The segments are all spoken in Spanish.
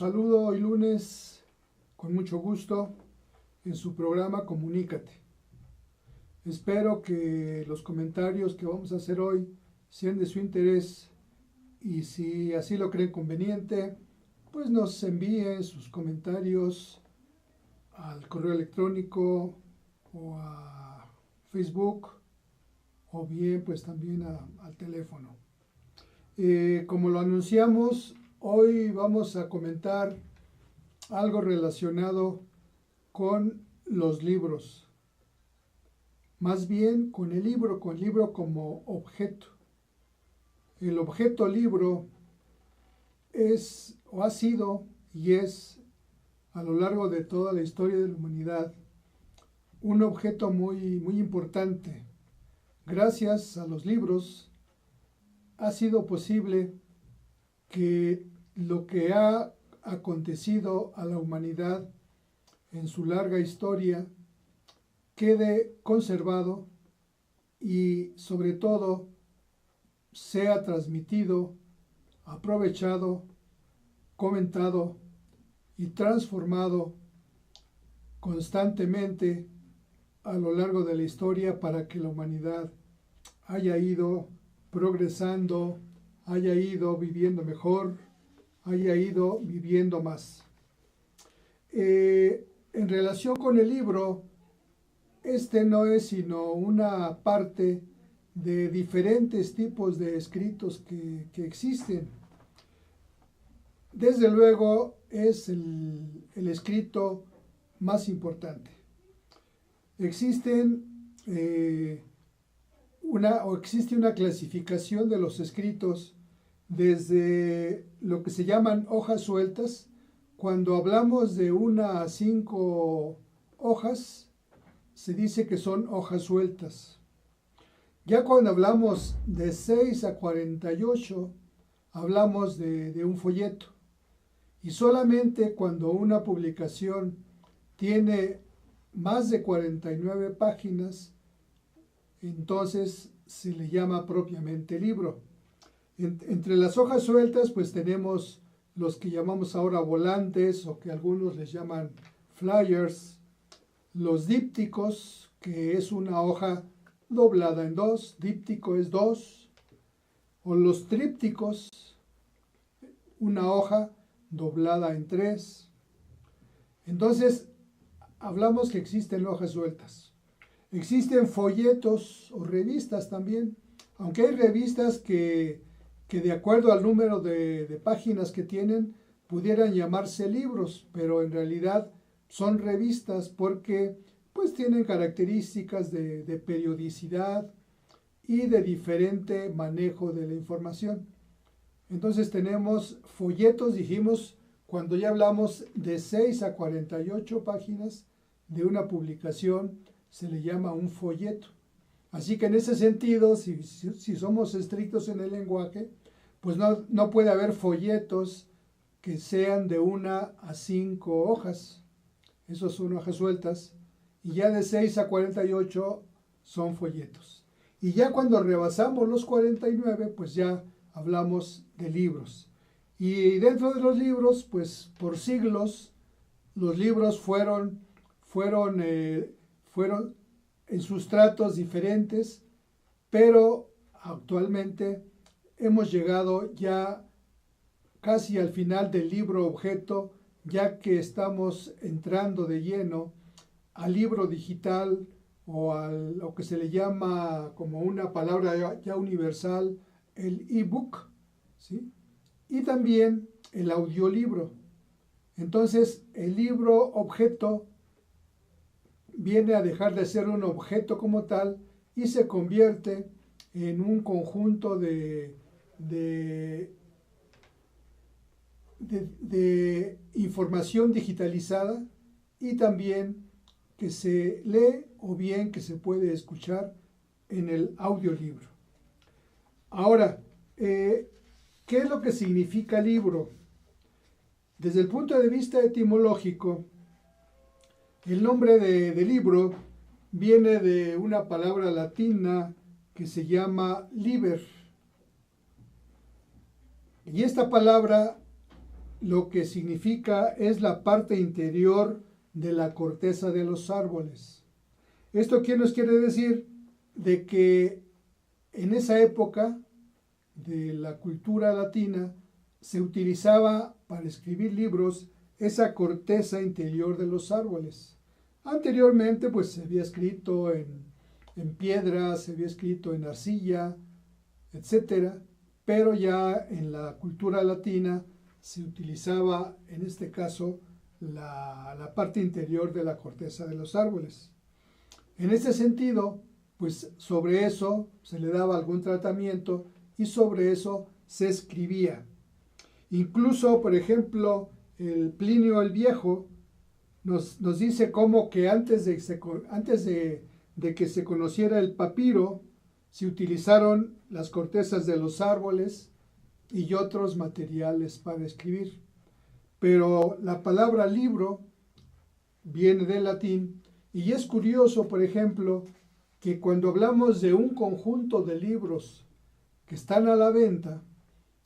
saludo hoy lunes con mucho gusto en su programa Comunícate. Espero que los comentarios que vamos a hacer hoy sean de su interés y si así lo creen conveniente, pues nos envíen sus comentarios al correo electrónico o a Facebook o bien pues también al teléfono. Como lo anunciamos, hoy vamos a comentar algo relacionado con los libros, más bien con el libro como objeto. El objeto libro es o ha sido y es a lo largo de toda la historia de la humanidad un objeto muy importante. Gracias a los libros ha sido posible que lo que ha acontecido a la humanidad en su larga historia quede conservado y sobre todo sea transmitido, aprovechado, comentado y transformado constantemente a lo largo de la historia para que la humanidad haya ido progresando, haya ido viviendo mejor, haya ido viviendo más. En relación con el libro, este no es sino una parte de diferentes tipos de escritos que existen. Desde luego es el escrito más importante. Existe una clasificación de los escritos desde lo que se llaman hojas sueltas. Cuando hablamos de 1 a 5 hojas, se dice que son hojas sueltas. Ya cuando hablamos de 6 a 48, hablamos de un folleto. Y solamente cuando una publicación tiene más de 49 páginas, entonces se le llama propiamente libro. Entre las hojas sueltas, pues tenemos los que llamamos ahora volantes o que algunos les llaman flyers, los dípticos, que es una hoja doblada en dos, díptico es 2, o los trípticos, una hoja doblada en 3. Entonces, hablamos que existen hojas sueltas. Existen folletos o revistas también, aunque hay revistas que de acuerdo al número de páginas que tienen, pudieran llamarse libros, pero en realidad son revistas porque pues tienen características de periodicidad y de diferente manejo de la información. Entonces tenemos folletos, dijimos, cuando ya hablamos de 6 a 48 páginas de una publicación, se le llama un folleto. Así que en ese sentido, si somos estrictos en el lenguaje, pues no puede haber folletos que sean de 1 a 5 hojas. Esos son hojas sueltas. Y ya de 6 a 48 son folletos. Y ya cuando rebasamos los 49, pues ya hablamos de libros. Y dentro de los libros, pues por siglos, los libros fueron en sustratos diferentes, pero actualmente hemos llegado ya casi al final del libro objeto, ya que estamos entrando de lleno al libro digital o a lo que se le llama como una palabra ya universal, el ebook, ¿sí? Y también el audiolibro. Entonces, el libro objeto viene a dejar de ser un objeto como tal y se convierte en un conjunto de información digitalizada y también que se lee o bien que se puede escuchar en el audiolibro. Ahora, ¿qué es lo que significa libro? Desde el punto de vista etimológico, el nombre de libro viene de una palabra latina que se llama liber. Y esta palabra lo que significa es la parte interior de la corteza de los árboles. ¿Esto qué nos quiere decir? De que en esa época de la cultura latina se utilizaba para escribir libros esa corteza interior de los árboles. Anteriormente pues se había escrito en piedra, se había escrito en arcilla, etcétera, pero ya en la cultura latina se utilizaba en este caso la parte interior de la corteza de los árboles. En este sentido, pues sobre eso se le daba algún tratamiento y sobre eso se escribía. Incluso, por ejemplo, el Plinio el Viejo nos dice cómo que antes de que se conociera el papiro, se utilizaron las cortezas de los árboles y otros materiales para escribir. Pero la palabra libro viene del latín y es curioso, por ejemplo, que cuando hablamos de un conjunto de libros que están a la venta,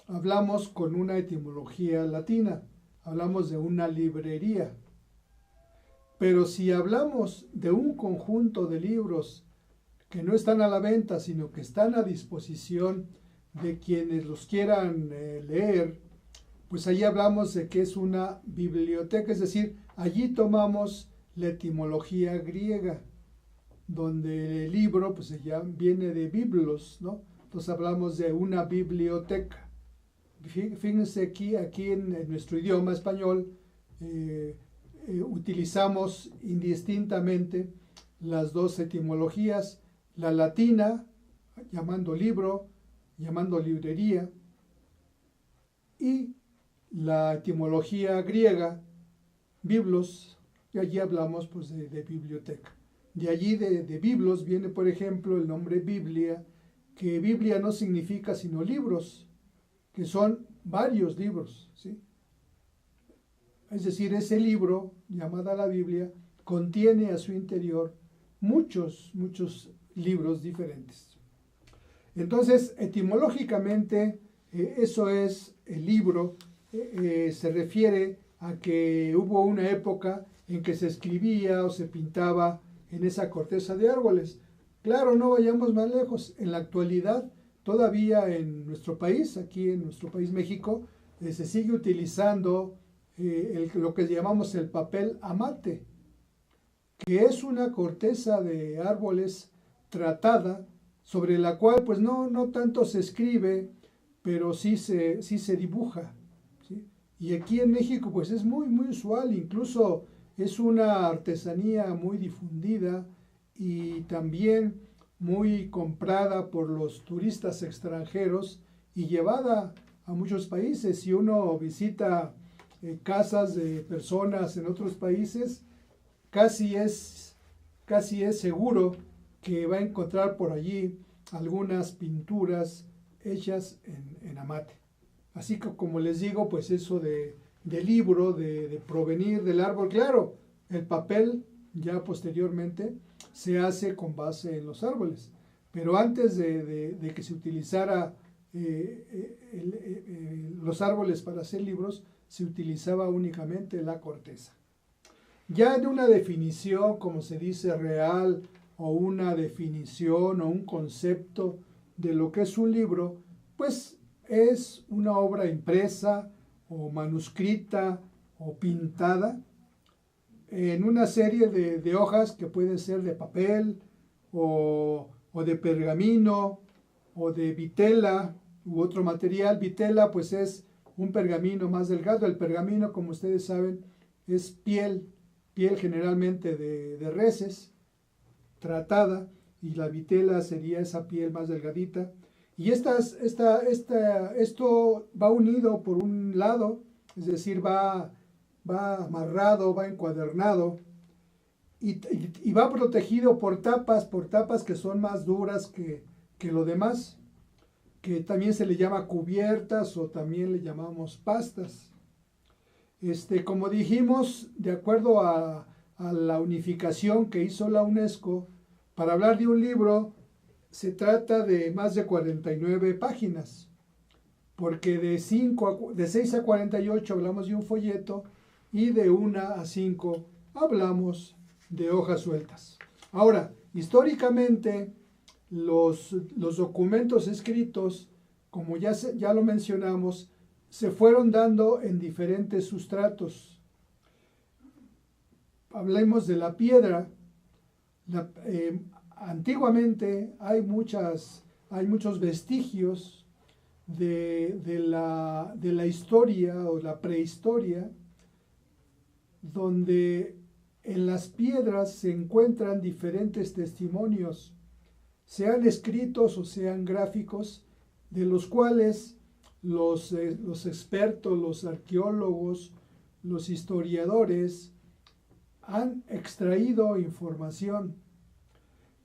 hablamos con una etimología latina, hablamos de una librería. Pero si hablamos de un conjunto de libros que no están a la venta, sino que están a disposición de quienes los quieran leer, pues allí hablamos de que es una biblioteca, es decir, allí tomamos la etimología griega, donde el libro pues ya viene de biblos, ¿no? Entonces hablamos de una biblioteca. Fíjense aquí en nuestro idioma español utilizamos indistintamente las dos etimologías, la latina, llamando libro, llamando librería, y la etimología griega, biblos, y allí hablamos pues de biblioteca. De allí de biblos viene, por ejemplo, el nombre Biblia, que Biblia no significa sino libros, que son varios libros, ¿sí? Es decir, ese libro, llamada la Biblia, contiene a su interior muchos libros diferentes. Entonces, etimológicamente, eso es el libro, se refiere a que hubo una época en que se escribía o se pintaba en esa corteza de árboles. Claro, no vayamos más lejos. En la actualidad, todavía en nuestro país, aquí en nuestro país México, se sigue utilizando lo que llamamos el papel amate, que es una corteza de árboles tratada, sobre la cual pues no tanto se escribe, pero sí se dibuja, ¿sí? Y aquí en México pues es muy usual, incluso es una artesanía muy difundida y también muy comprada por los turistas extranjeros y llevada a muchos países. Si uno visita casas de personas en otros países, casi es seguro que va a encontrar por allí algunas pinturas hechas en amate. Así que, como les digo, pues eso de libro, de provenir del árbol, claro, el papel ya posteriormente se hace con base en los árboles, pero antes de que se utilizara los árboles para hacer libros, se utilizaba únicamente la corteza. Ya en una definición, como se dice, real, o una definición o un concepto de lo que es un libro, pues es una obra impresa o manuscrita o pintada en una serie de hojas que pueden ser de papel o de pergamino o de vitela u otro material. Vitela pues es un pergamino más delgado. El pergamino, como ustedes saben, es piel generalmente de reses tratada, y la vitela sería esa piel más delgadita. Y esto va unido por un lado, es decir, va amarrado, va encuadernado y va protegido por tapas que son más duras que lo demás, que también se le llama cubiertas o también le llamamos pastas. Como dijimos, de acuerdo a la unificación que hizo la UNESCO, para hablar de un libro se trata de más de 49 páginas. porque de 6 a 48 hablamos de un folleto y de 1 a 5 hablamos de hojas sueltas. Ahora, históricamente, los documentos escritos, como ya lo mencionamos, se fueron dando en diferentes sustratos. Hablemos de la piedra. Antiguamente hay muchos vestigios de la historia o la prehistoria, donde en las piedras se encuentran diferentes testimonios, sean escritos o sean gráficos, de los cuales los expertos, los arqueólogos, los historiadores han extraído información.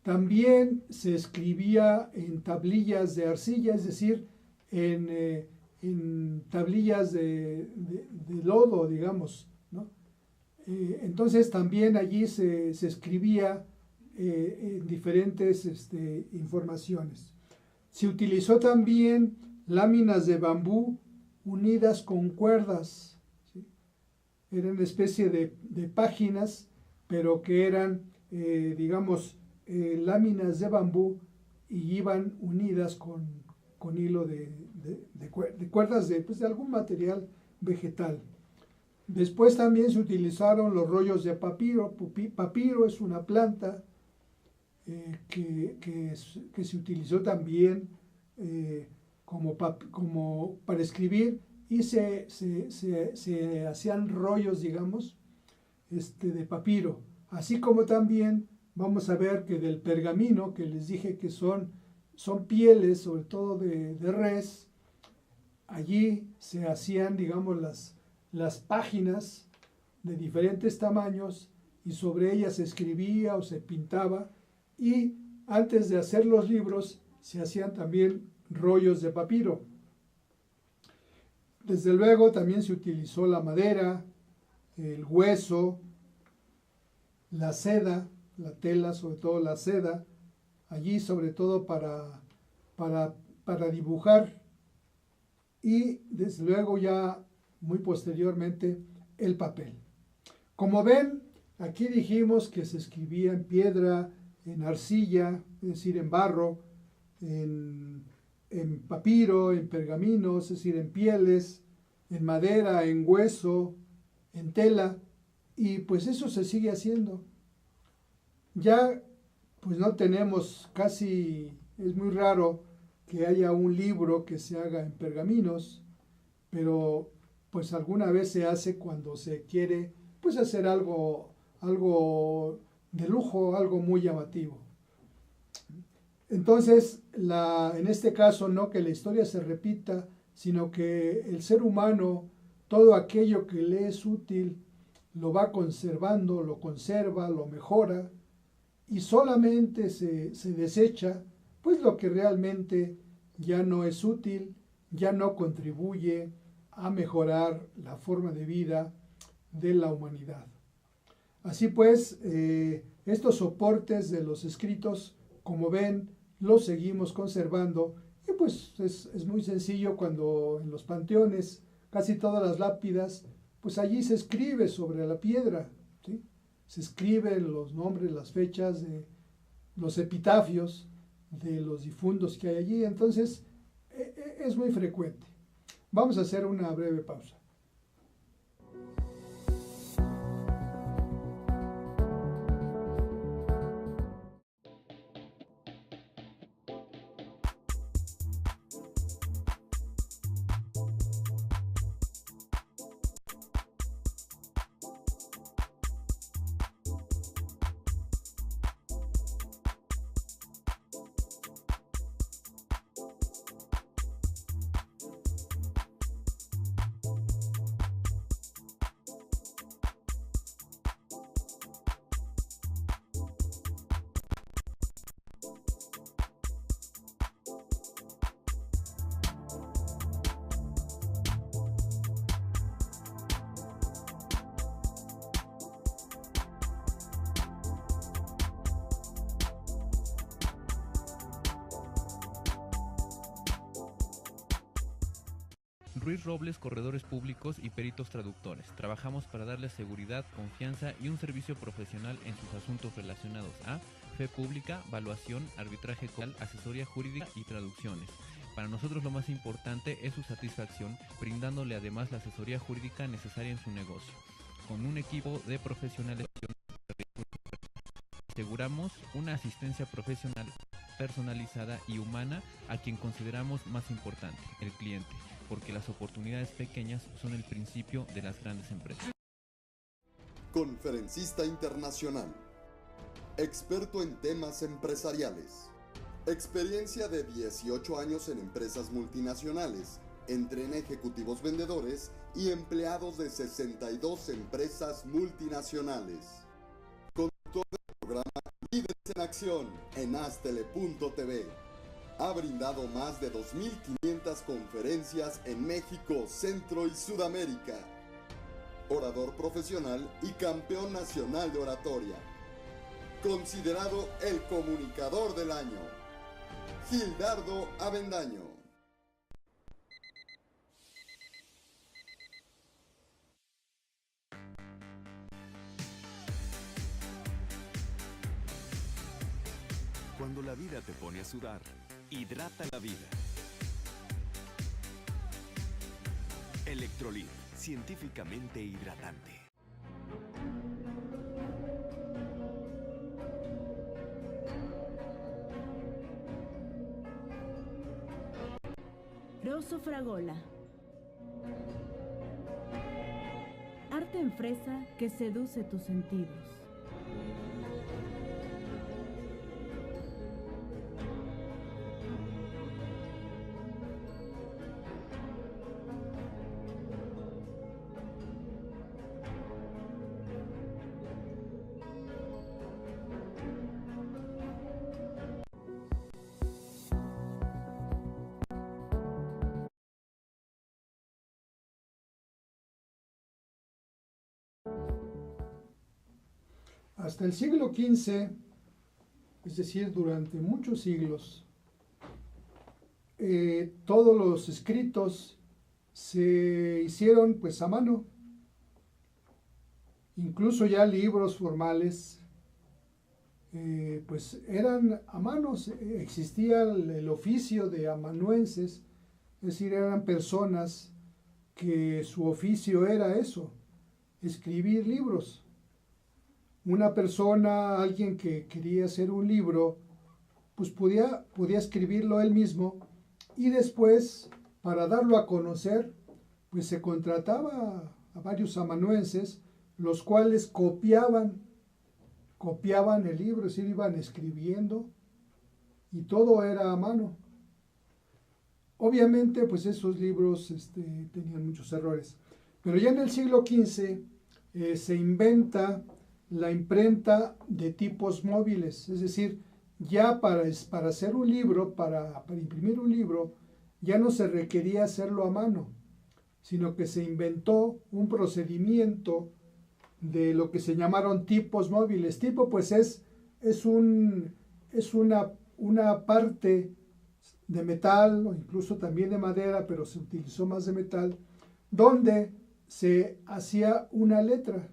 También se escribía en tablillas de arcilla, es decir, en tablillas de lodo, digamos, ¿no? Entonces también allí se escribía en diferentes informaciones. Se utilizó también láminas de bambú unidas con cuerdas, ¿sí? Eran una especie de páginas, pero que eran, láminas de bambú y iban unidas con hilo de cuerdas de algún material vegetal. Después también se utilizaron los rollos de papiro. Papiro es una planta que se utilizó también como para escribir, y se hacían rollos, digamos, de papiro. Así como también vamos a ver que del pergamino, que les dije que son pieles, sobre todo de res, allí se hacían, digamos, las páginas de diferentes tamaños, y sobre ellas se escribía o se pintaba, y antes de hacer los libros se hacían también rollos de papiro. Desde luego también se utilizó la madera, el hueso, la seda, la tela, sobre todo la seda, allí sobre todo para dibujar, y desde luego ya muy posteriormente el papel. Como ven, aquí dijimos que se escribía en piedra, en arcilla, es decir, en barro, en papiro, en pergamino, es decir, en pieles, en madera, en hueso, en tela, y pues eso se sigue haciendo. Ya pues no tenemos casi, es muy raro que haya un libro que se haga en pergaminos, pero pues alguna vez se hace cuando se quiere pues hacer algo de lujo, algo muy llamativo. Entonces, en este caso, no que la historia se repita, sino que el ser humano, todo aquello que le es útil, lo va conservando, lo conserva, lo mejora, y solamente se desecha pues lo que realmente ya no es útil, ya no contribuye a mejorar la forma de vida de la humanidad. Así pues, estos soportes de los escritos, como ven, los seguimos conservando, y pues es muy sencillo cuando en los panteones, casi todas las lápidas, pues allí se escribe sobre la piedra, ¿sí? Se escriben los nombres, las fechas de los epitafios de los difuntos que hay allí, entonces es muy frecuente. Vamos a hacer una breve pausa. Ruiz Robles, corredores públicos y peritos traductores. Trabajamos para darles seguridad, confianza y un servicio profesional en sus asuntos relacionados a fe pública, valuación, arbitraje coral, asesoría jurídica y traducciones. Para nosotros lo más importante es su satisfacción, brindándole además la asesoría jurídica necesaria en su negocio. Con un equipo de profesionales aseguramos una asistencia profesional personalizada y humana a quien consideramos más importante, el cliente, porque las oportunidades pequeñas son el principio de las grandes empresas. Conferencista internacional, experto en temas empresariales, experiencia de 18 años en empresas multinacionales, entrena ejecutivos vendedores y empleados de 62 empresas multinacionales. Conductor del programa Líderes en Acción en Astele.tv. Ha brindado más de 2.500 conferencias en México, Centro y Sudamérica. Orador profesional y campeón nacional de oratoria. Considerado el comunicador del año. Gildardo Avendaño. Cuando la vida te pone a sudar, hidrata la vida. Electrolit, científicamente hidratante. Rosso Fragola. Arte en fresa que seduce tus sentidos. Hasta el siglo XV, es decir, durante muchos siglos, todos los escritos se hicieron pues a mano. Incluso ya libros formales pues eran a mano. Existía el oficio de amanuenses, es decir, eran personas que su oficio era eso, escribir libros. Una persona, alguien que quería hacer un libro, pues podía escribirlo él mismo y después, para darlo a conocer, pues se contrataba a varios amanuenses, los cuales copiaban el libro, es decir, iban escribiendo y todo era a mano. Obviamente, pues esos libros tenían muchos errores. Pero ya en el siglo XV se inventa la imprenta de tipos móviles, es decir, ya para hacer un libro, para imprimir un libro, ya no se requería hacerlo a mano, sino que se inventó un procedimiento de lo que se llamaron tipos móviles. Tipo pues es una parte de metal o incluso también de madera, pero se utilizó más de metal, donde se hacía una letra.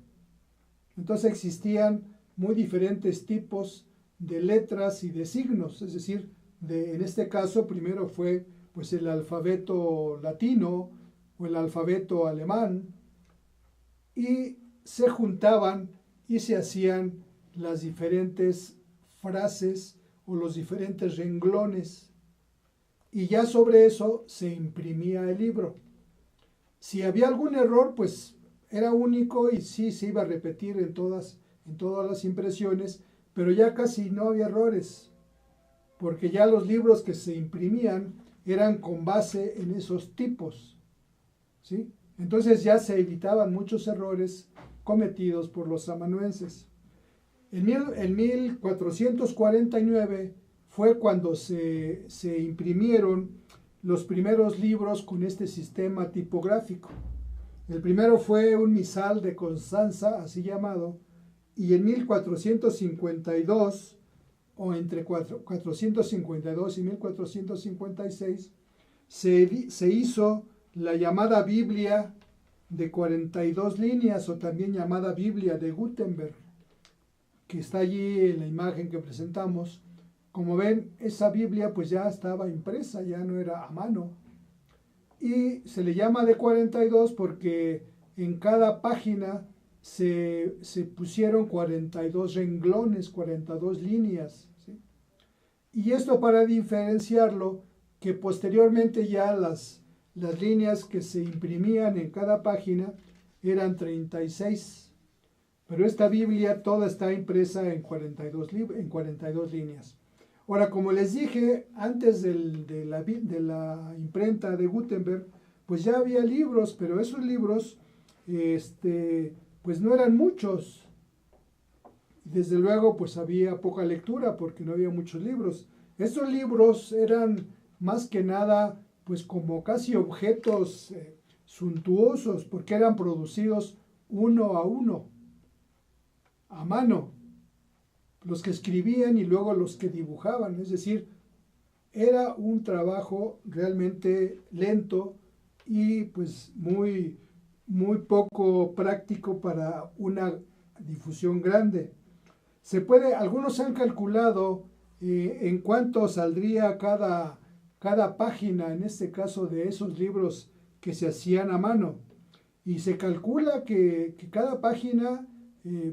Entonces existían muy diferentes tipos de letras y de signos, es decir, en este caso primero fue pues el alfabeto latino o el alfabeto alemán, y se juntaban y se hacían las diferentes frases o los diferentes renglones, y ya sobre eso se imprimía el libro. Si había algún error, pues era único y sí se iba a repetir en todas las impresiones, pero ya casi no había errores, porque ya los libros que se imprimían eran con base en esos tipos, ¿sí? Entonces ya se evitaban muchos errores cometidos por los amanuenses. En 1449 fue cuando se imprimieron los primeros libros con este sistema tipográfico. El primero fue un misal de Constanza, así llamado, y en 1452, o entre 452 y 1456, se hizo la llamada Biblia de 42 líneas o también llamada Biblia de Gutenberg, que está allí en la imagen que presentamos. Como ven, esa Biblia pues ya estaba impresa, ya no era a mano. Y se le llama de 42 porque en cada página se pusieron 42 renglones, 42 líneas, ¿sí? Y esto para diferenciarlo, que posteriormente ya las líneas que se imprimían en cada página eran 36. Pero esta Biblia toda está impresa en 42 líneas. Ahora, como les dije, antes de la imprenta de Gutenberg, pues ya había libros, pero esos libros, pues no eran muchos. Desde luego, pues había poca lectura porque no había muchos libros. Estos libros eran más que nada, pues como casi objetos suntuosos, porque eran producidos uno a uno, a mano. Los que escribían y luego los que dibujaban, es decir, era un trabajo realmente lento y pues muy poco práctico para una difusión grande. Algunos han calculado en cuánto saldría cada página, en este caso de esos libros que se hacían a mano, y se calcula que cada página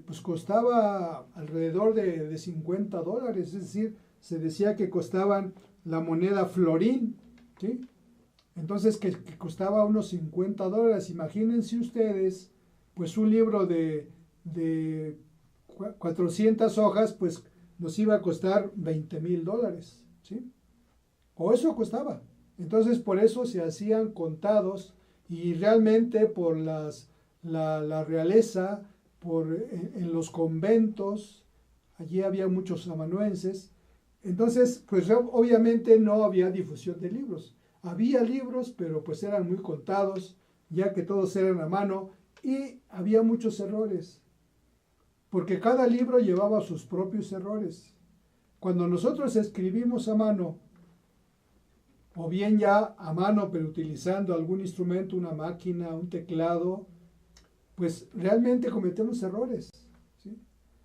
pues costaba alrededor de $50, es decir, se decía que costaban la moneda florín, ¿sí? Entonces que costaba unos $50. Imagínense ustedes, pues un libro de 400 hojas, pues nos iba a costar $20,000, ¿sí? O eso costaba. Entonces por eso se hacían contados, y realmente por la realeza, en los conventos, allí había muchos amanuenses. Entonces, pues obviamente no había difusión de libros. Había libros, pero pues eran muy contados, ya que todos eran a mano, y había muchos errores, porque cada libro llevaba sus propios errores. Cuando nosotros escribimos a mano, o bien ya a mano, pero utilizando algún instrumento, una máquina, un teclado, pues realmente cometemos errores, ¿sí?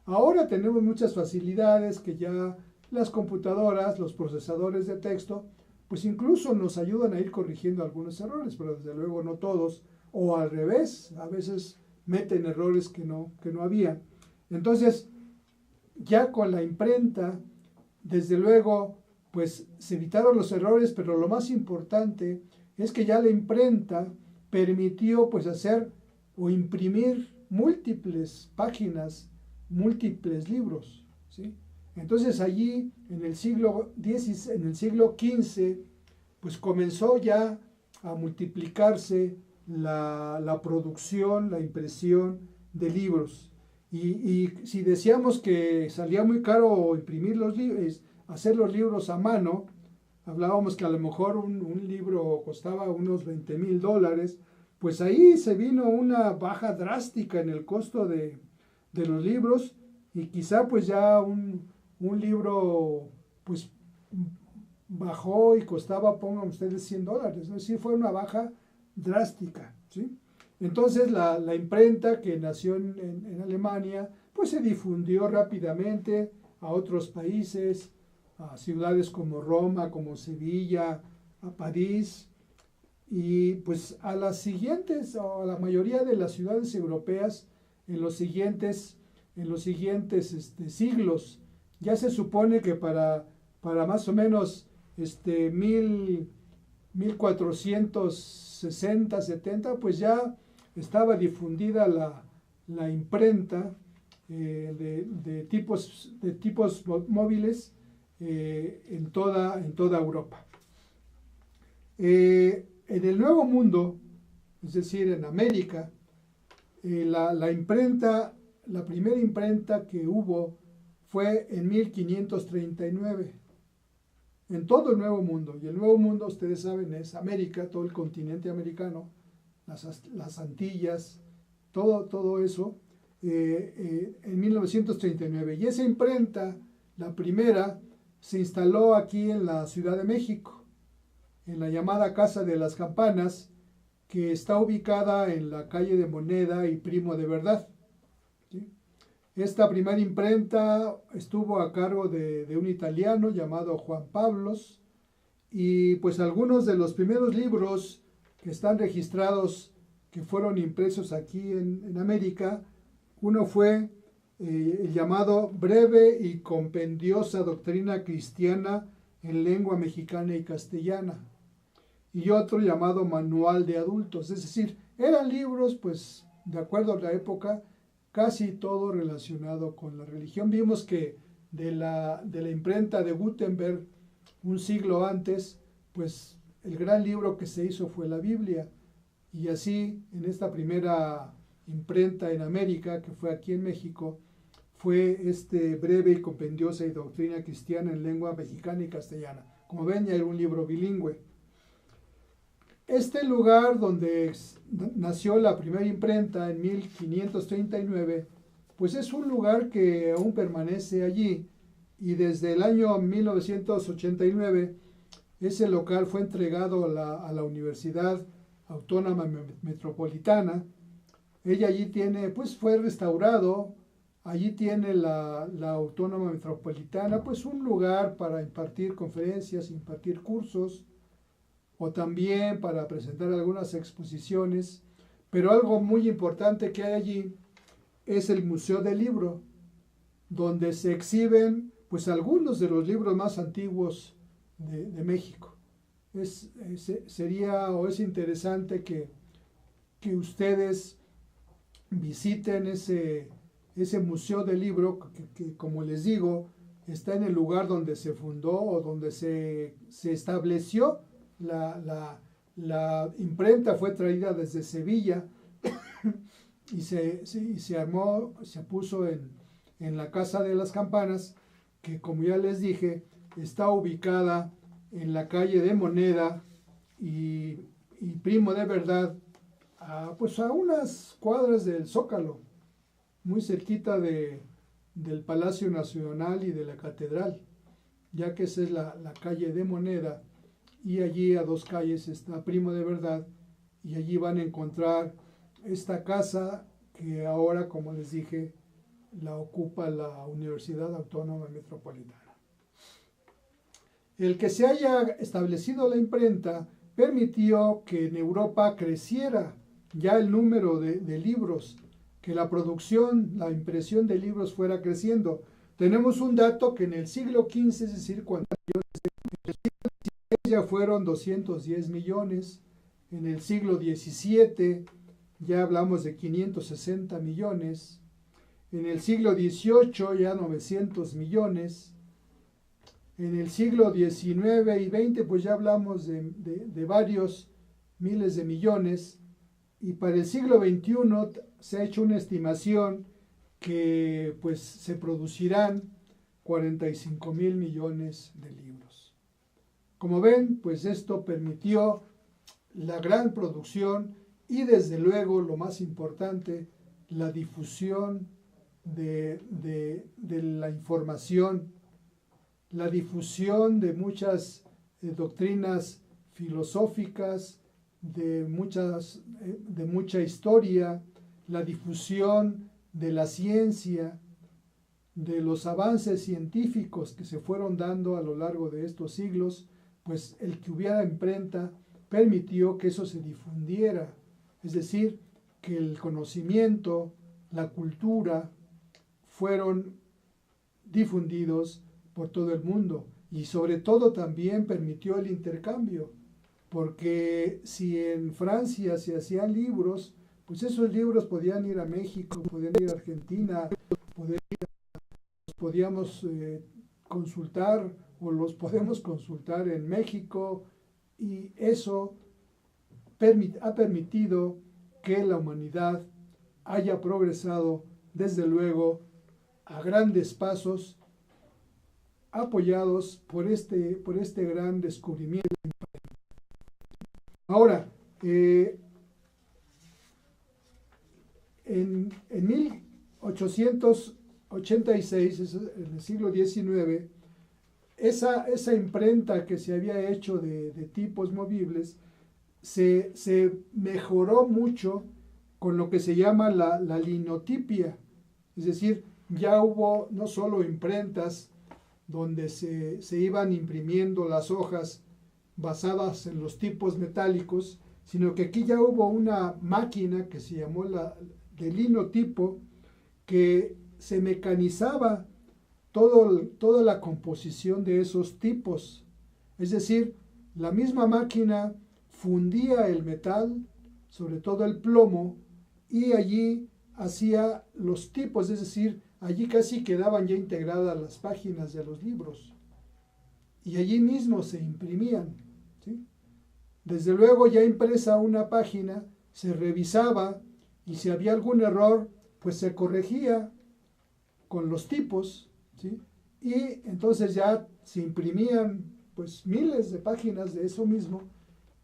Ahora tenemos muchas facilidades que ya las computadoras, los procesadores de texto, pues incluso nos ayudan a ir corrigiendo algunos errores, pero desde luego no todos, o al revés, a veces meten errores que no había. Entonces, ya con la imprenta, desde luego, pues se evitaron los errores, pero lo más importante es que ya la imprenta permitió pues hacer o imprimir múltiples páginas, múltiples libros, ¿sí? Entonces allí en el siglo XV, pues comenzó ya a multiplicarse la producción, la impresión de libros. Y si decíamos que salía muy caro imprimir los libros, hacer los libros a mano, hablábamos que a lo mejor un libro costaba unos $20,000, pues ahí se vino una baja drástica en el costo de los libros, y quizá pues ya un libro pues bajó y costaba, pongan ustedes, $100, es decir, fue una baja drástica, ¿sí? Entonces la imprenta, que nació en Alemania, pues se difundió rápidamente a otros países, a ciudades como Roma, como Sevilla, a París, y pues a las siguientes, o a la mayoría de las ciudades europeas en los siguientes siglos. Ya se supone que para más o menos 1460, 70, pues ya estaba difundida la imprenta de tipos móviles en toda Europa. En el Nuevo Mundo, es decir, en América, la primera imprenta que hubo fue en 1539, en todo el Nuevo Mundo. Y el Nuevo Mundo, ustedes saben, es América, todo el continente americano, las Antillas, todo eso, en 1939. Y esa imprenta, la primera, se instaló aquí en la Ciudad de México, en la llamada Casa de las Campanas, que está ubicada en la calle de Moneda y Primo de Verdad. ¿Sí? Esta primera imprenta estuvo a cargo de un italiano llamado Juan Pablos, y pues algunos de los primeros libros que están registrados que fueron impresos aquí en América, uno fue el llamado Breve y Compendiosa Doctrina Cristiana en Lengua Mexicana y Castellana, y otro llamado Manual de Adultos. Es decir, eran libros, pues, de acuerdo a la época, casi todo relacionado con la religión. Vimos que de la imprenta de Gutenberg, un siglo antes, pues el gran libro que se hizo fue la Biblia. Y así, en esta primera imprenta en América, que fue aquí en México, fue este Breve y Compendiosa y Doctrina Cristiana en Lengua Mexicana y Castellana. Como ven, ya era un libro bilingüe. Este lugar donde nació la primera imprenta en 1539, pues es un lugar que aún permanece allí, y desde el año 1989 ese local fue entregado a la Universidad Autónoma Metropolitana. Ella allí tiene, pues fue restaurado, allí tiene la Autónoma Metropolitana, pues un lugar para impartir conferencias, impartir cursos, o también para presentar algunas exposiciones. Pero algo muy importante que hay allí es el Museo del Libro, donde se exhiben pues algunos de los libros más antiguos de México. Sería o es interesante que ustedes visiten ese Museo del Libro, que como les digo, está en el lugar donde se fundó o donde se estableció la imprenta. Fue traída desde Sevilla y se armó, se puso en la Casa de las Campanas, que como ya les dije, está ubicada en la calle de Moneda y Primo de Verdad, pues a unas cuadras del Zócalo, muy cerquita del Palacio Nacional y de la Catedral, ya que esa es la calle de Moneda, y allí a 2 calles está Primo de Verdad, y allí van a encontrar esta casa que ahora, como les dije, la ocupa la Universidad Autónoma Metropolitana. El que se haya establecido la imprenta permitió que en Europa creciera ya el número de libros, que la producción, la impresión de libros fuera creciendo. Tenemos un dato que en el siglo XV, es decir, cuando ya fueron 210 millones, en el siglo XVII ya hablamos de 560 millones, en el siglo XVIII ya 900 millones, en el siglo XIX y XX pues ya hablamos de varios miles de millones, y para el siglo XXI se ha hecho una estimación que pues se producirán 45,000 millones de libros. Como ven, pues esto permitió la gran producción y desde luego lo más importante, la difusión de la información, la difusión de muchas doctrinas filosóficas, de mucha historia, la difusión de la ciencia, de los avances científicos que se fueron dando a lo largo de estos siglos. Pues el que hubiera imprenta permitió que eso se difundiera, es decir, que el conocimiento, la cultura, fueron difundidos por todo el mundo, y sobre todo también permitió el intercambio, porque si en Francia se hacían libros, pues esos libros podían ir a México, podían ir a Argentina, los podíamos consultar, o los podemos consultar en México, y eso ha permitido que la humanidad haya progresado, desde luego, a grandes pasos, apoyados por este gran descubrimiento. Ahora, en 1886, en el siglo XIX, esa imprenta que se había hecho de tipos movibles, se mejoró mucho con lo que se llama la linotipia. Es decir, ya hubo no solo imprentas donde se iban imprimiendo las hojas basadas en los tipos metálicos, sino que aquí ya hubo una máquina que se llamó de linotipo, que se mecanizaba toda la composición de esos tipos. Es decir, la misma máquina fundía el metal, sobre todo el plomo, y allí hacía los tipos, es decir, allí casi quedaban ya integradas las páginas de los libros. Y allí mismo se imprimían, ¿sí? Desde luego, ya impresa una página, se revisaba y si había algún error, pues se corregía con los tipos, ¿sí? Y entonces ya se imprimían pues miles de páginas de eso mismo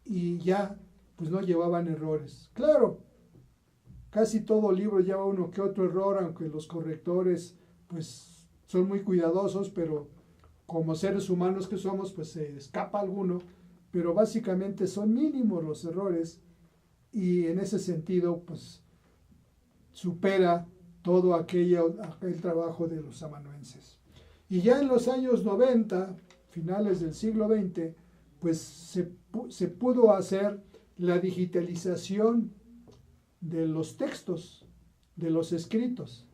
y ya pues no llevaban errores. Claro, casi todo libro lleva uno que otro error, aunque los correctores pues son muy cuidadosos, pero como seres humanos que somos, pues se escapa alguno, pero básicamente son mínimos los errores y en ese sentido pues supera todo aquel trabajo de los amanuenses. Y ya en los años 90, finales del siglo XX, pues se pudo hacer la digitalización de los textos, de los escritos.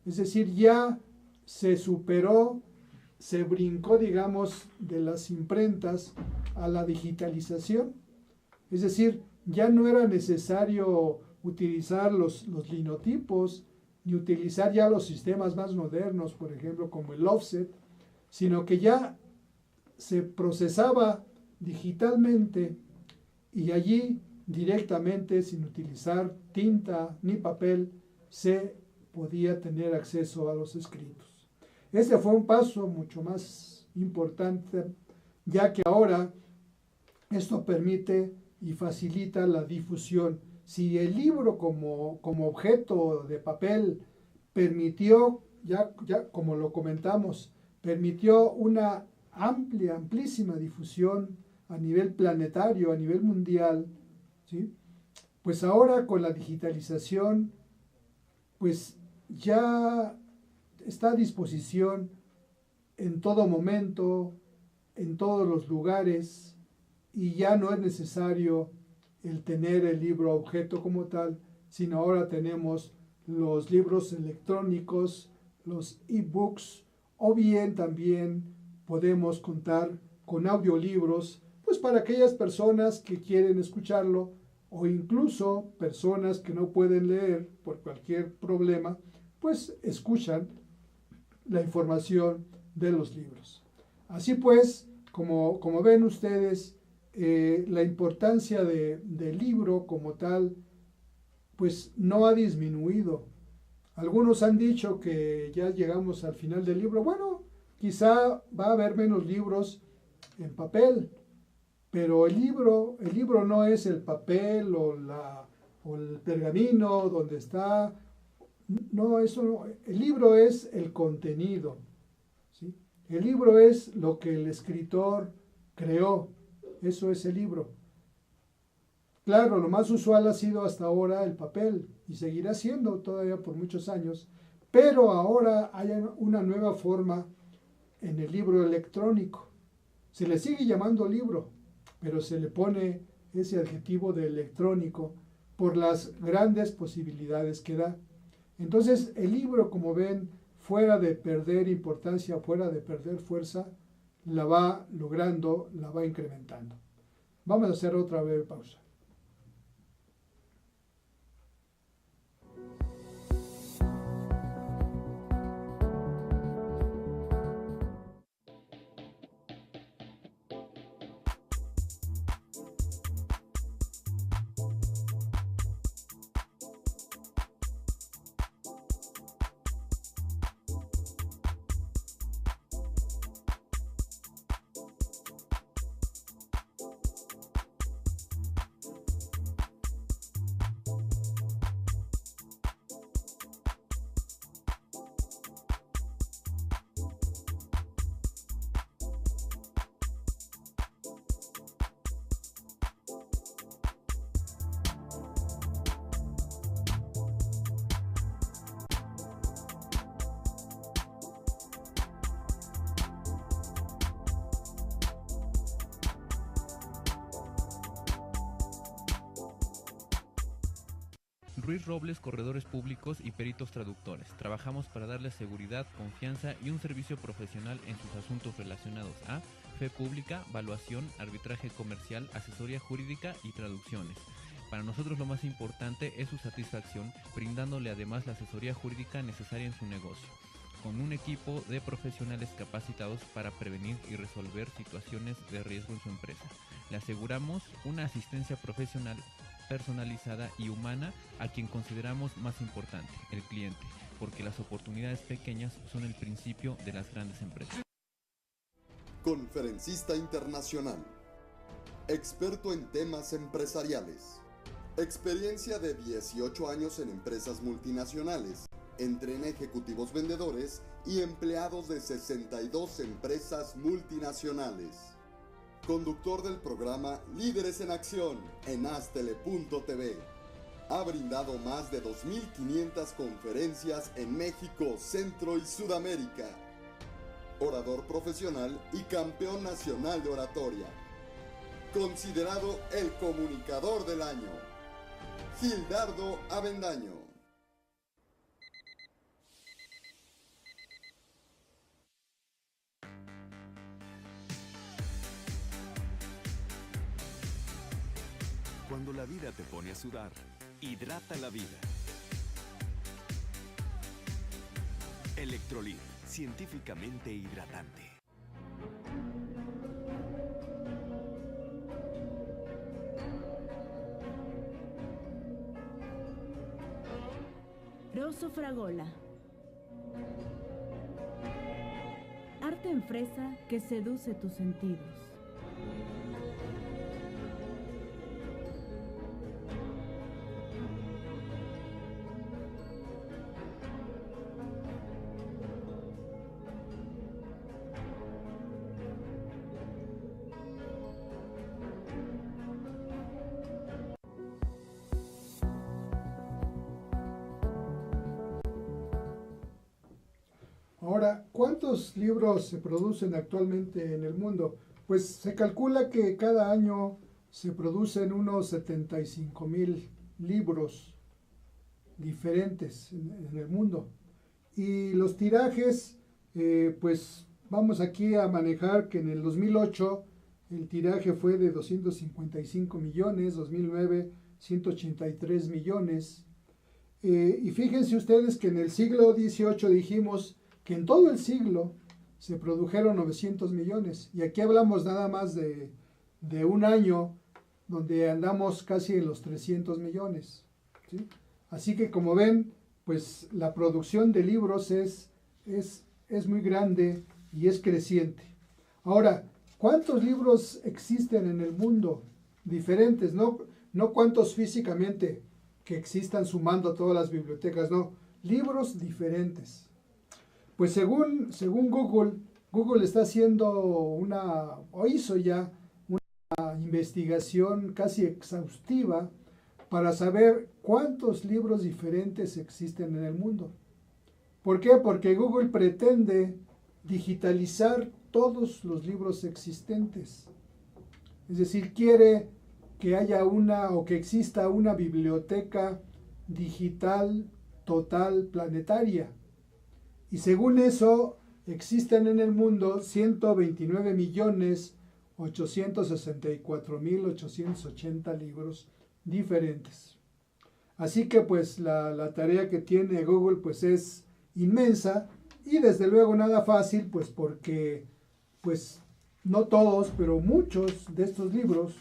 Es decir, ya se superó, se brincó, digamos, de las imprentas a la digitalización. Es decir, ya no era necesario utilizar los linotipos, ni utilizar ya los sistemas más modernos, por ejemplo, como el offset, sino que ya se procesaba digitalmente y allí directamente, sin utilizar tinta ni papel, se podía tener acceso a los escritos. Este fue un paso mucho más importante, ya que ahora esto permite y facilita la difusión. Si el libro como objeto de papel permitió, ya como lo comentamos, permitió una amplísima difusión a nivel planetario, a nivel mundial, ¿sí? Pues ahora con la digitalización, pues ya está a disposición en todo momento, en todos los lugares, y ya no es necesario el tener el libro objeto como tal, sino ahora tenemos los libros electrónicos, los e-books, o bien también podemos contar con audiolibros, pues para aquellas personas que quieren escucharlo, o incluso personas que no pueden leer por cualquier problema, pues escuchan la información de los libros. Así pues, como ven ustedes, la importancia del libro como tal, pues no ha disminuido. Algunos han dicho que ya llegamos al final del libro. Bueno, quizá va a haber menos libros en papel, pero el libro no es el papel o el pergamino donde está. No, eso no. El libro es el contenido, ¿sí? El libro es lo que el escritor creó. Eso es el libro. Claro, lo más usual ha sido hasta ahora el papel y seguirá siendo todavía por muchos años, pero ahora hay una nueva forma en el libro electrónico. Se le sigue llamando libro, pero se le pone ese adjetivo de electrónico por las grandes posibilidades que da. Entonces, el libro, como ven, fuera de perder importancia, fuera de perder fuerza, la va logrando, la va incrementando. Vamos a hacer otra breve pausa. Ruiz Robles, corredores públicos y peritos traductores. Trabajamos para darles seguridad, confianza y un servicio profesional en sus asuntos relacionados a fe pública, valuación, arbitraje comercial, asesoría jurídica y traducciones. Para nosotros lo más importante es su satisfacción, brindándole además la asesoría jurídica necesaria en su negocio, con un equipo de profesionales capacitados para prevenir y resolver situaciones de riesgo en su empresa. Le aseguramos una asistencia profesional personalizada y humana a quien consideramos más importante, el cliente, porque las oportunidades pequeñas son el principio de las grandes empresas. Conferencista internacional, experto en temas empresariales, experiencia de 18 años en empresas multinacionales, entrena ejecutivos vendedores y empleados de 62 empresas multinacionales. Conductor del programa Líderes en Acción en Astele.tv. Ha brindado más de 2.500 conferencias en México, Centro y Sudamérica. Orador profesional y campeón nacional de oratoria. Considerado el comunicador del año. Gildardo Avendaño. Cuando la vida te pone a sudar, hidrata la vida. Electrolit, científicamente hidratante. Rosso Fragola. Arte en fresa que seduce tus sentidos. Ahora, ¿cuántos libros se producen actualmente en el mundo? Pues se calcula que cada año se producen unos 75,000 libros diferentes en el mundo. Y los tirajes, pues vamos aquí a manejar que en el 2008 el tiraje fue de 255 millones, 2009 183 millones. Y fíjense ustedes que en el siglo XVIII dijimos que en todo el siglo se produjeron 900 millones. Y aquí hablamos nada más de un año donde andamos casi en los 300 millones. ¿Sí? Así que como ven, pues la producción de libros es muy grande y es creciente. Ahora, ¿cuántos libros existen en el mundo? Diferentes, no cuántos físicamente que existan sumando todas las bibliotecas, no, libros diferentes. Pues según Google está haciendo o hizo ya una investigación casi exhaustiva para saber cuántos libros diferentes existen en el mundo. ¿Por qué? Porque Google pretende digitalizar todos los libros existentes. Es decir, quiere que haya que exista una biblioteca digital total planetaria. Y según eso, existen en el mundo 129.864.880 libros diferentes. Así que pues la tarea que tiene Google pues es inmensa y desde luego nada fácil, pues porque pues no todos, pero muchos de estos libros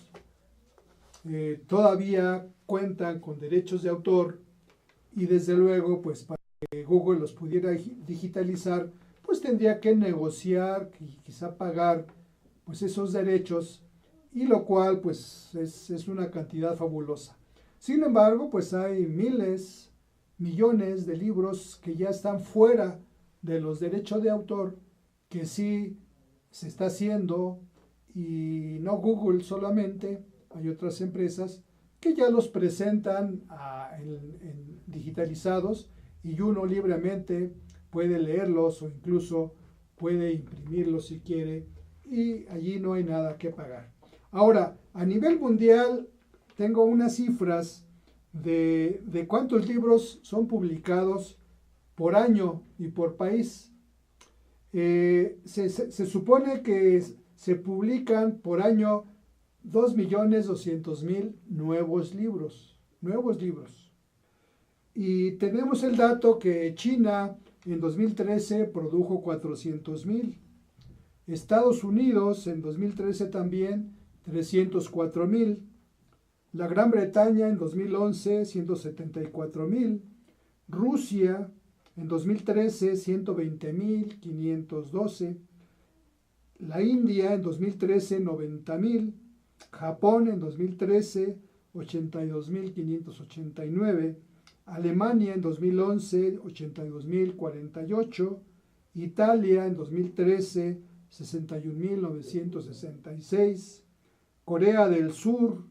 todavía cuentan con derechos de autor y desde luego pues para que Google los pudiera digitalizar, pues tendría que negociar y quizá pagar pues esos derechos, y lo cual pues es una cantidad fabulosa. Sin embargo, pues hay miles, millones de libros que ya están fuera de los derechos de autor, que sí se está haciendo, y no Google solamente, hay otras empresas que ya los presentan digitalizados y uno libremente puede leerlos o incluso puede imprimirlos si quiere, y allí no hay nada que pagar. Ahora, a nivel mundial, tengo unas cifras de cuántos libros son publicados por año y por país. Se supone que se publican por año 2.200.000 nuevos libros. Y tenemos el dato que China en 2013 produjo 400.000. Estados Unidos en 2013 también 304.000. La Gran Bretaña en 2011 174.000. Rusia en 2013 120.512. La India en 2013 90.000. Japón en 2013 82.589. Alemania en 2011 82.048. Italia en 2013 61.966. Corea del Sur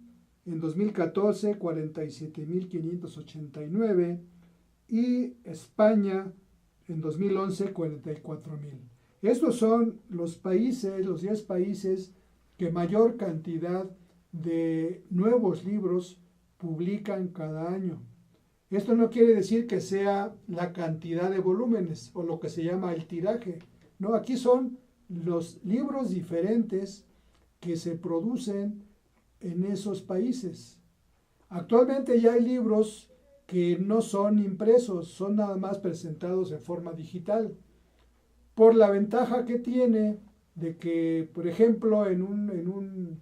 en 2014 47.589 y España en 2011 44.000. Estos son los países, los 10 países que mayor cantidad de nuevos libros publican cada año. Esto no quiere decir que sea la cantidad de volúmenes o lo que se llama el tiraje. No, aquí son los libros diferentes que se producen en esos países. Actualmente ya hay libros que no son impresos, son nada más presentados en forma digital, por la ventaja que tiene de que, por ejemplo, en una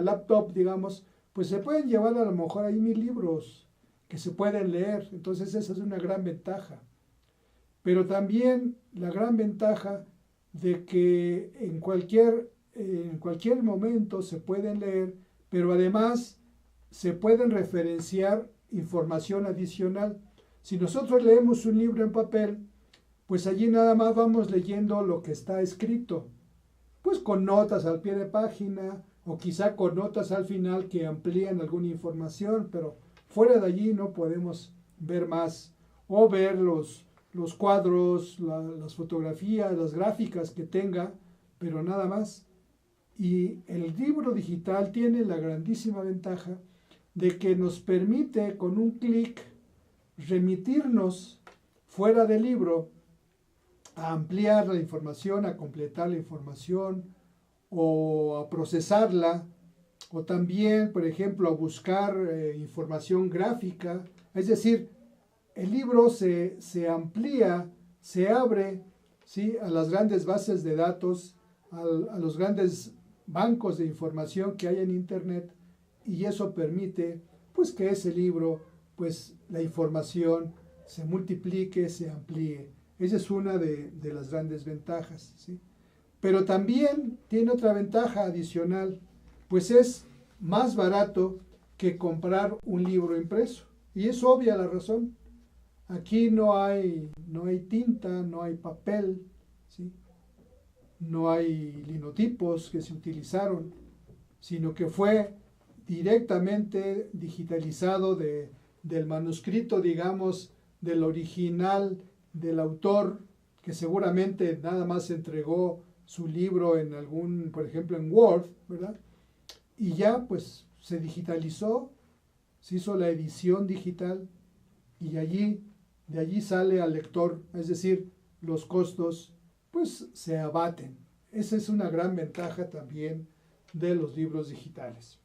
laptop, digamos, pues se pueden llevar a lo mejor ahí 1,000 libros que se pueden leer. Entonces esa es una gran ventaja. Pero también la gran ventaja de que en cualquier momento se pueden leer, pero además se pueden referenciar información adicional. Si nosotros leemos un libro en papel, pues allí nada más vamos leyendo lo que está escrito, pues con notas al pie de página o quizá con notas al final que amplían alguna información, pero fuera de allí no podemos ver más o ver los cuadros, las fotografías, las gráficas que tenga, pero nada más. Y el libro digital tiene la grandísima ventaja de que nos permite con un clic remitirnos fuera del libro a ampliar la información, a completar la información o a procesarla, o también, por ejemplo, a buscar información gráfica. Es decir, el libro se amplía, se abre, ¿sí?, a las grandes bases de datos, a los grandes bancos de información que hay en Internet, y eso permite pues que ese libro, pues la información se multiplique, se amplíe. Esa es una de las grandes ventajas, ¿sí? Pero también tiene otra ventaja adicional, pues es más barato que comprar un libro impreso. Y es obvia la razón. Aquí no hay tinta, no hay papel, ¿sí?, no hay linotipos que se utilizaron, sino que fue directamente digitalizado del manuscrito, digamos, del original del autor, que seguramente nada más entregó su libro en por ejemplo, en Word, ¿verdad? Y ya pues se digitalizó, se hizo la edición digital y de allí sale al lector, es decir, los costos pues se abaten. Esa es una gran ventaja también de los libros digitales.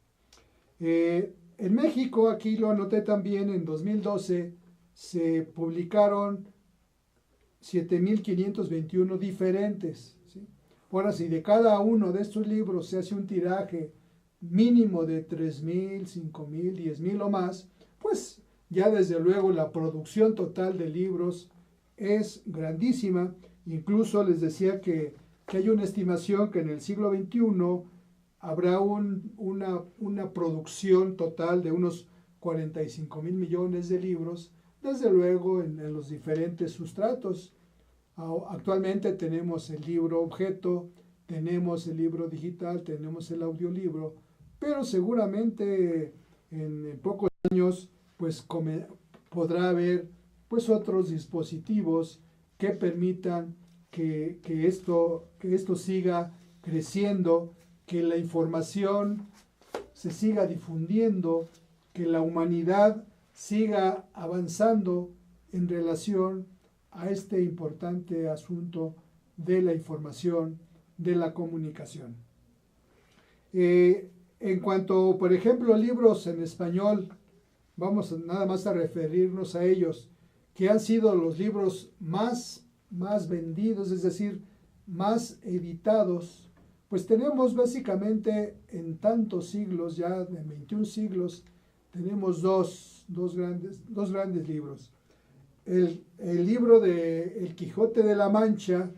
En México, aquí lo anoté también, en 2012 se publicaron 7.521 diferentes, ¿sí? Ahora, si de cada uno de estos libros se hace un tiraje mínimo de 3.000, 5.000, 10.000 o más, pues ya desde luego la producción total de libros es grandísima. Incluso les decía que hay una estimación que en el siglo XXI habrá una producción total de unos 45.000 millones de libros, desde luego en los diferentes sustratos. Actualmente tenemos el libro objeto, tenemos el libro digital, tenemos el audiolibro, pero seguramente en pocos años pues podrá haber pues otros dispositivos que permitan que esto siga creciendo, que la información se siga difundiendo, que la humanidad siga avanzando en relación a este importante asunto de la información, de la comunicación. En cuanto, por ejemplo, libros en español, vamos nada más a referirnos a ellos, que han sido los libros más vendidos, es decir, más editados, pues tenemos básicamente en tantos siglos, ya de 21 siglos, tenemos dos grandes libros. El libro de El Quijote de la Mancha,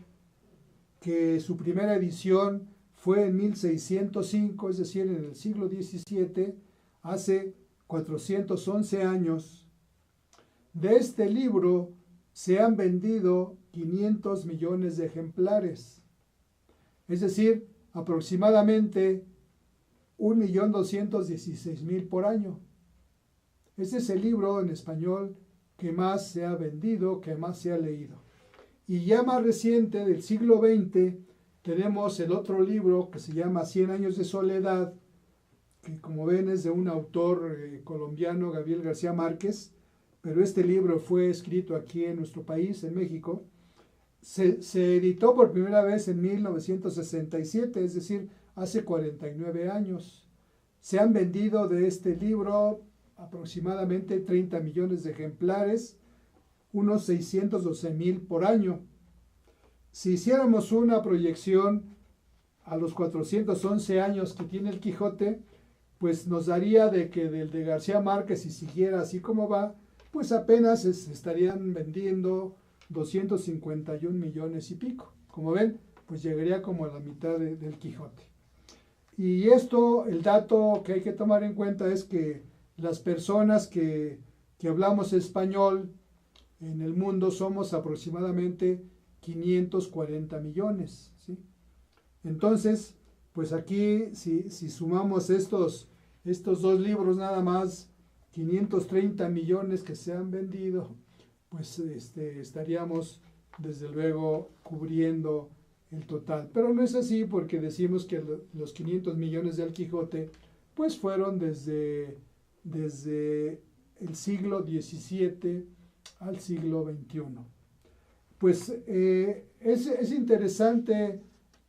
que su primera edición fue en 1605, es decir, en el siglo XVII, hace 411 años. De este libro se han vendido 500 millones de ejemplares, es decir, aproximadamente 1.216.000 por año. Este es el libro en español que más se ha vendido, que más se ha leído. Y ya más reciente, del siglo XX, tenemos el otro libro que se llama 100 años de soledad, que como ven es de un autor colombiano, Gabriel García Márquez, pero este libro fue escrito aquí en nuestro país, en México. Se editó por primera vez en 1967, es decir, hace 49 años. Se han vendido de este libro aproximadamente 30 millones de ejemplares, unos 612.000 por año. Si hiciéramos una proyección a los 411 años que tiene el Quijote, pues nos daría de que del de García Márquez, si siguiera así como va, pues apenas se estarían vendiendo 251 millones y pico. Como ven, pues llegaría como a la mitad del Quijote. Y esto, el dato que hay que tomar en cuenta es que las personas que hablamos español en el mundo somos aproximadamente 540 millones, ¿sí? Entonces, pues aquí, si sumamos estos dos libros nada más, 530 millones que se han vendido, pues estaríamos desde luego cubriendo el total. Pero no es así, porque decimos que los 500 millones del Quijote pues fueron desde el siglo XVII al siglo XXI. Pues es interesante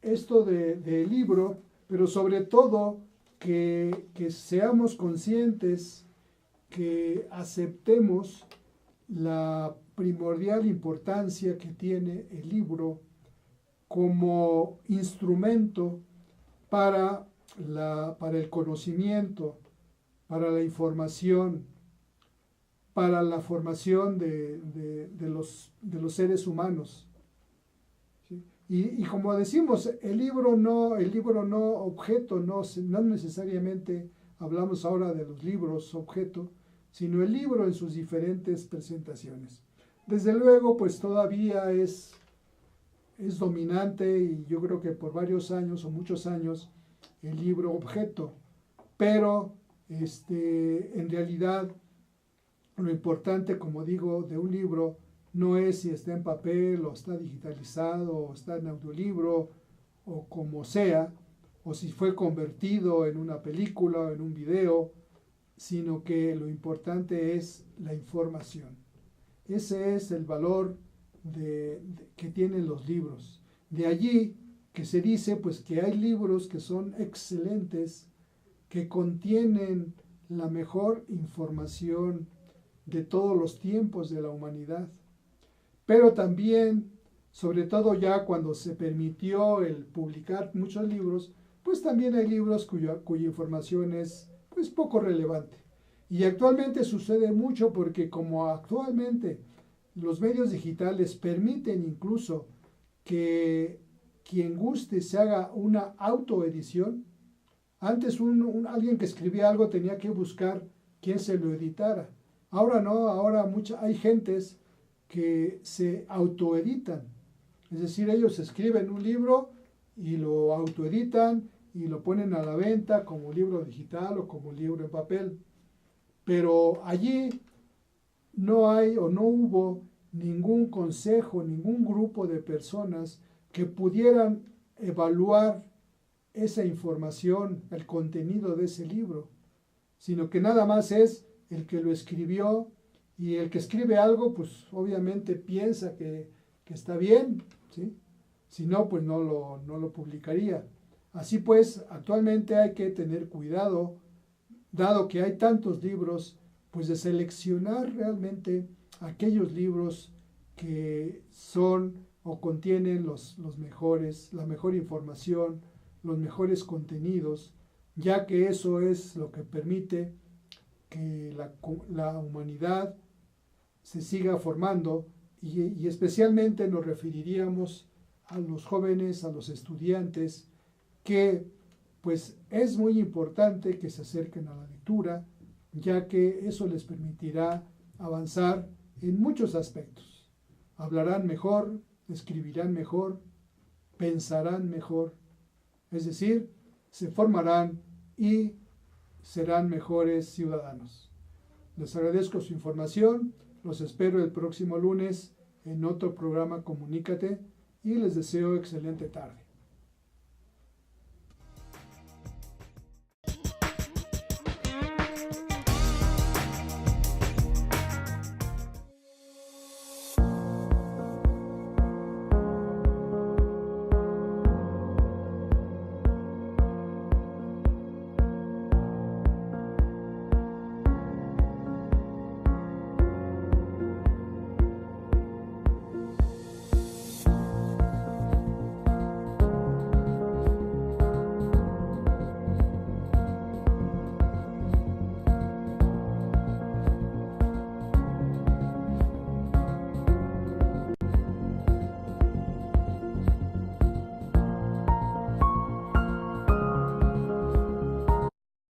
esto del libro, pero sobre todo que seamos conscientes, que aceptemos la primordial importancia que tiene el libro como instrumento para el conocimiento, para la información, para la formación de los seres humanos. ¿Sí? Y como decimos, el libro no objeto, no necesariamente hablamos ahora de los libros objeto, sino el libro en sus diferentes presentaciones. Desde luego, pues todavía es dominante, y yo creo que por varios años o muchos años, el libro objeto, pero en realidad lo importante, como digo, de un libro no es si está en papel o está digitalizado o está en audiolibro o como sea, o si fue convertido en una película o en un video, sino que lo importante es la información. Ese es el valor que tienen los libros. De allí que se dice pues que hay libros que son excelentes, que contienen la mejor información de todos los tiempos de la humanidad. Pero también, sobre todo ya cuando se permitió el publicar muchos libros, pues también hay libros cuya información es pues poco relevante. Y actualmente sucede mucho porque como actualmente los medios digitales permiten incluso que quien guste se haga una autoedición. Antes alguien que escribía algo tenía que buscar quién se lo editara. Ahora no, ahora hay gentes que se autoeditan. Es decir, ellos escriben un libro y lo autoeditan y lo ponen a la venta como libro digital o como libro en papel. Pero allí no hay o no hubo ningún consejo, ningún grupo de personas que pudieran evaluar esa información, el contenido de ese libro, sino que nada más es el que lo escribió, y el que escribe algo, pues obviamente piensa que está bien, ¿sí? Si no, pues no lo publicaría. Así pues, actualmente hay que tener cuidado, dado que hay tantos libros, pues de seleccionar realmente aquellos libros que son o contienen los mejores, la mejor información, los mejores contenidos, ya que eso es lo que permite que la humanidad se siga formando, y especialmente nos referiríamos a los jóvenes, a los estudiantes, que pues es muy importante que se acerquen a la lectura, ya que eso les permitirá avanzar en muchos aspectos. Hablarán mejor, escribirán mejor, pensarán mejor, es decir, se formarán y serán mejores ciudadanos. Les agradezco su información, los espero el próximo lunes en otro programa Comunícate y les deseo excelente tarde.